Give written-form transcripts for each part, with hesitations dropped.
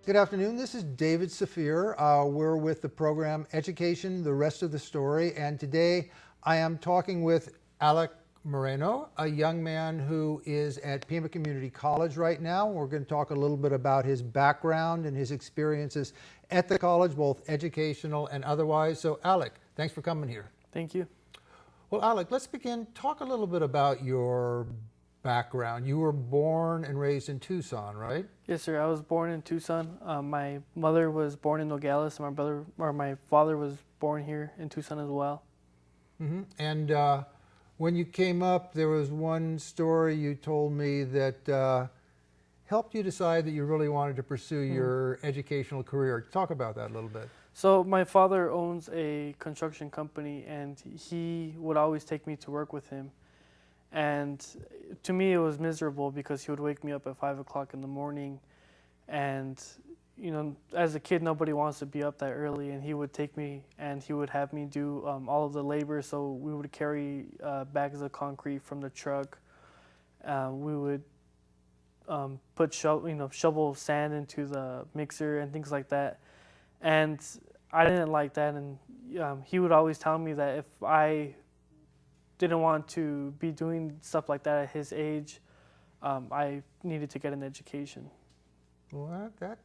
Good afternoon. This is David Safier. We're with the program Education, the Rest of the Story. And today I am talking with Alec Moreno, a young man who is at Pima Community College right now. We're going to talk a little bit about his background and his experiences at the college, both educational and otherwise. So Alec, thanks for coming here. Thank you. Well, Alec, let's begin. Talk a little bit about your background. You were born and raised in Tucson, right? Yes, sir. I was born in Tucson. My mother was born in Nogales, and my father was born here in Tucson as well. Mm-hmm. And when you came up, there was one story you told me that helped you decide that you really wanted to pursue your educational career. Talk about that a little bit. So my father owns a construction company, and he would always take me to work with him. And to me, it was miserable because he would wake me up at 5 o'clock in the morning. And, you know, as a kid, nobody wants to be up that early. And he would take me and he would have me do all of the labor. So we would carry bags of concrete from the truck. We would shovel sand into the mixer and things like that. And I didn't like that. And he would always tell me that if I didn't want to be doing stuff like that at his age, I needed to get an education. Well, that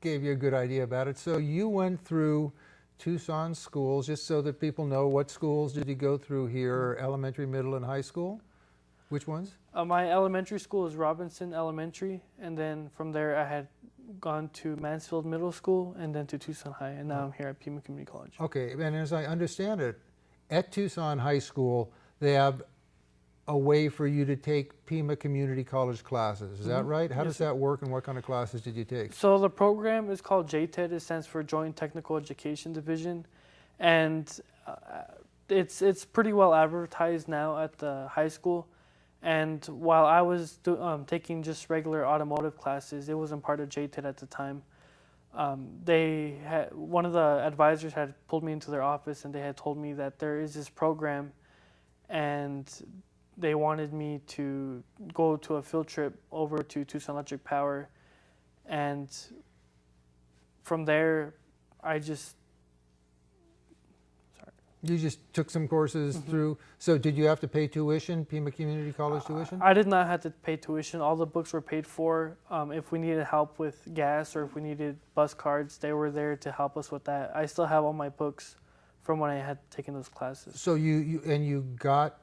gave you a good idea about it. So you went through Tucson schools, just so that people know, what schools did you go through here, elementary, middle, and high school? Which ones? My elementary school is Robinson Elementary, and then from there I had gone to Mansfield Middle School and then to Tucson High, and now I'm here at Pima Community College. Okay, and as I understand it, at Tucson High School, they have a way for you to take Pima Community College classes. Is that right? How does that work, and what kind of classes did you take? So the program is called JTED. It stands for Joint Technical Education Division. And it's pretty well advertised now at the high school. And while I was taking just regular automotive classes, it wasn't part of JTED at the time. One of the advisors had pulled me into their office, and they had told me that there is this program, and they wanted me to go to a field trip over to Tucson Electric Power. And from there, You just took some courses through. So did you have to pay tuition, Pima Community College tuition? I did not have to pay tuition. All the books were paid for. If we needed help with gas or if we needed bus cards, they were there to help us with that. I still have all my books from when I had taken those classes. So you got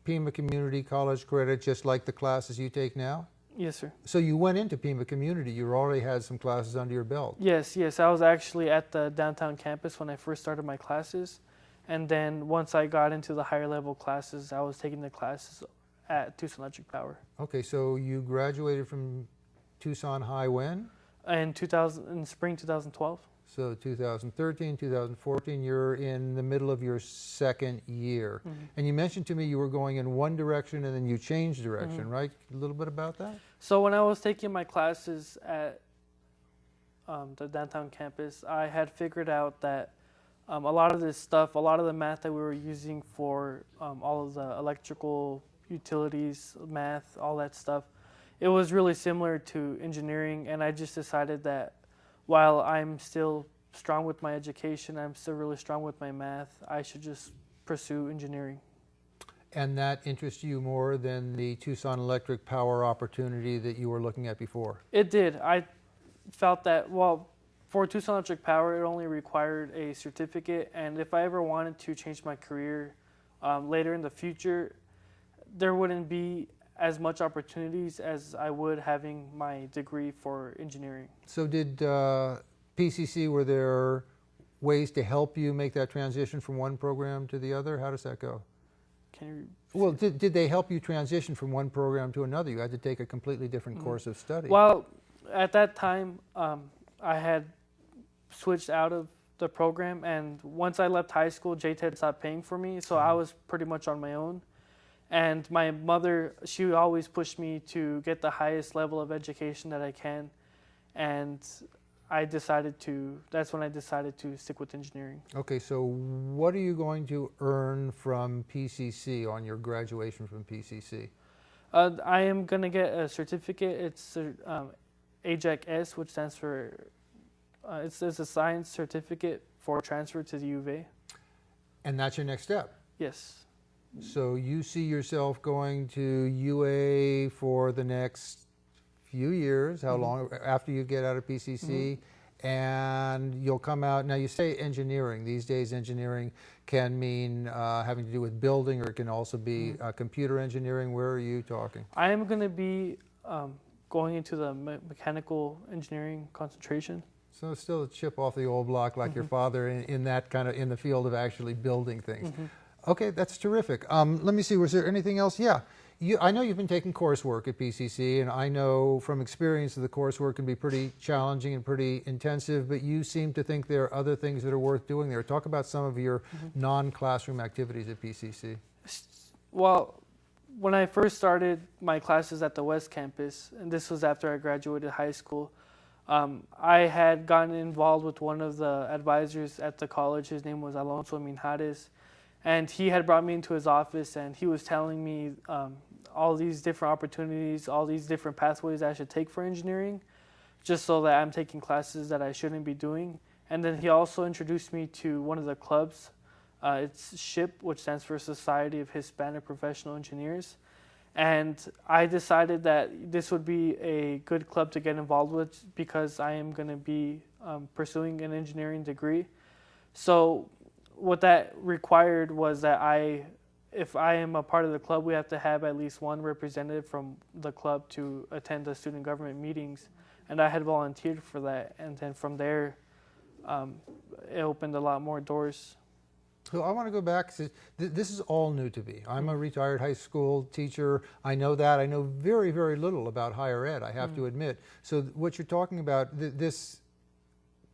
Pima Community College credit just like the classes you take now? Yes, sir. So you went into Pima Community. You already had some classes under your belt. Yes. I was actually at the downtown campus when I first started my classes. And then once I got into the higher level classes, I was taking the classes at Tucson Electric Power. Okay, so you graduated from Tucson High when? In spring 2012. So 2013, 2014, you're in the middle of your second year. And you mentioned to me you were going in one direction and then you changed direction, right? A little bit about that? So when I was taking my classes at the downtown campus, I had figured out that a lot of this stuff, a lot of the math that we were using for all of the electrical utilities, math, all that stuff, it was really similar to engineering. And I just decided that while I'm still strong with my education, I'm still really strong with my math, I should just pursue engineering. And that interests you more than the Tucson Electric Power opportunity that you were looking at before? It did. I felt that, well, for Tucson Electric Power, it only required a certificate, and if I ever wanted to change my career later in the future, there wouldn't be as much opportunities as I would having my degree for engineering. So did PCC, were there ways to help you make that transition from one program to the other? How does that go? Can you? Well, did they help you transition from one program to another? You had to take a completely different course of study. Well, at that time, I had switched out of the program, and once I left high school, JTED stopped paying for me, so I was pretty much on my own. And my mother, she always pushed me to get the highest level of education that I can, and that's when I decided to stick with engineering. Okay, so what are you going to earn from PCC on your graduation from PCC? I am going to get a certificate. It's AJAC-S, which stands for It's a science certificate for transfer to the U of A. And that's your next step. Yes. So you see yourself going to UA for the next few years, how long after you get out of PCC, and you'll come out. Now you say engineering. These days engineering can mean having to do with building, or it can also be computer engineering. Where are you talking? I am going to be going into the mechanical engineering concentration. So still a chip off the old block like your father in that kind of, in the field of actually building things. Okay, that's terrific. Let me see, was there anything else? Yeah, I know you've been taking coursework at PCC, and I know from experience that the coursework can be pretty challenging and pretty intensive, but you seem to think there are other things that are worth doing there. Talk about some of your non-classroom activities at PCC. Well, when I first started my classes at the West Campus, and this was after I graduated high school, I had gotten involved with one of the advisors at the college. His name was Alonso Minjares, and he had brought me into his office, and he was telling me all these different opportunities, all these different pathways I should take for engineering, just so that I'm taking classes that I shouldn't be doing. And then he also introduced me to one of the clubs. It's SHIP, which stands for Society of Hispanic Professional Engineers. And I decided that this would be a good club to get involved with because I am going to be pursuing an engineering degree. So what that required was that if I am a part of the club, we have to have at least one representative from the club to attend the student government meetings. And I had volunteered for that. And then from there, it opened a lot more doors. So I want to go back. This is all new to me. I'm a retired high school teacher. I know that. I know very, very little about higher ed, I have to admit. So what you're talking about, this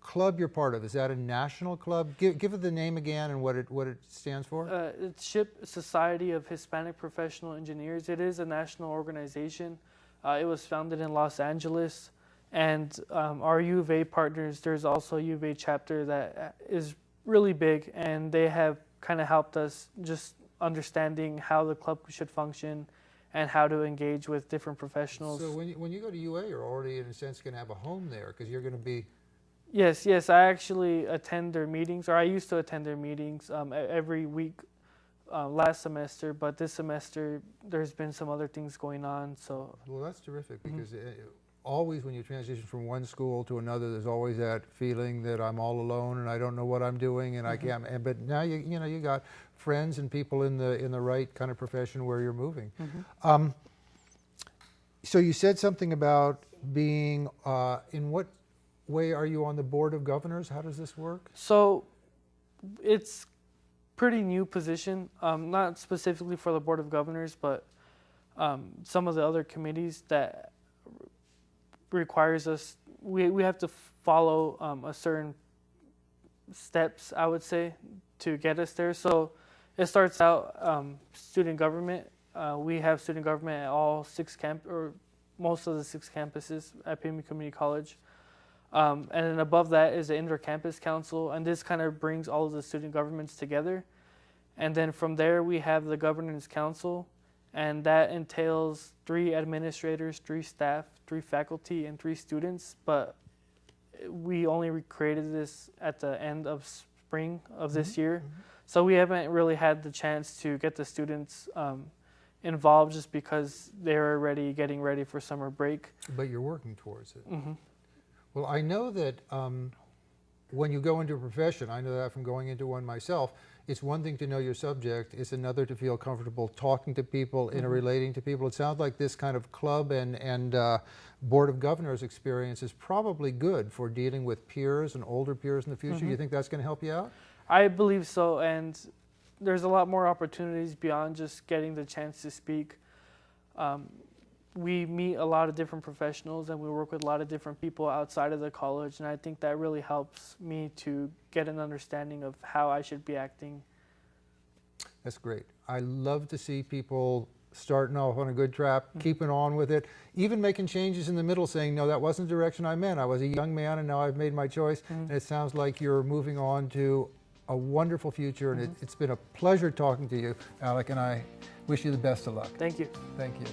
club you're part of, is that a national club? Give it the name again and what it stands for. It's SHIP, Society of Hispanic Professional Engineers. It is a national organization. It was founded in Los Angeles. And our U of A partners, there's also a U of A chapter that is really big, and they have kind of helped us just understanding how the club should function and how to engage with different professionals. So when you go to UA, you're already in a sense going to have a home there because you're going to be... Yes, I actually attend their meetings, or I used to attend their meetings every week last semester, but this semester there's been some other things going on. So well, that's terrific because always when you transition from one school to another, there's always that feeling that I'm all alone and I don't know what I'm doing and I can't. But now you got friends and people in the right kind of profession where you're moving. So you said something about being in what way are you on the board of governors? How does this work? So it's pretty new position, not specifically for the board of governors, but some of the other committees that requires us, we have to follow a certain steps, I would say, to get us there. So it starts out student government. We have student government at all most of the 6 campuses at Pima Community College. And then above that is the inter-campus council, and this kind of brings all of the student governments together. And then from there we have the governance council, and that entails 3 administrators, 3 staff, 3 faculty, and 3 students. But we only created this at the end of spring of this year. So we haven't really had the chance to get the students involved just because they're already getting ready for summer break. But you're working towards it. Well, I know that when you go into a profession, I know that from going into one myself, it's one thing to know your subject, it's another to feel comfortable talking to people, interrelating to people. It sounds like this kind of club and Board of Governors experience is probably good for dealing with peers and older peers in the future. You think that's going to help you out? I believe so, and there's a lot more opportunities beyond just getting the chance to speak. We meet a lot of different professionals and we work with a lot of different people outside of the college, and I think that really helps me to get an understanding of how I should be acting. That's great. I love to see people starting off on a good track, keeping on with it, even making changes in the middle, saying, no, that wasn't the direction I meant. I was a young man and now I've made my choice. And it sounds like you're moving on to a wonderful future, and it's been a pleasure talking to you, Alec, and I wish you the best of luck. Thank you. Thank you.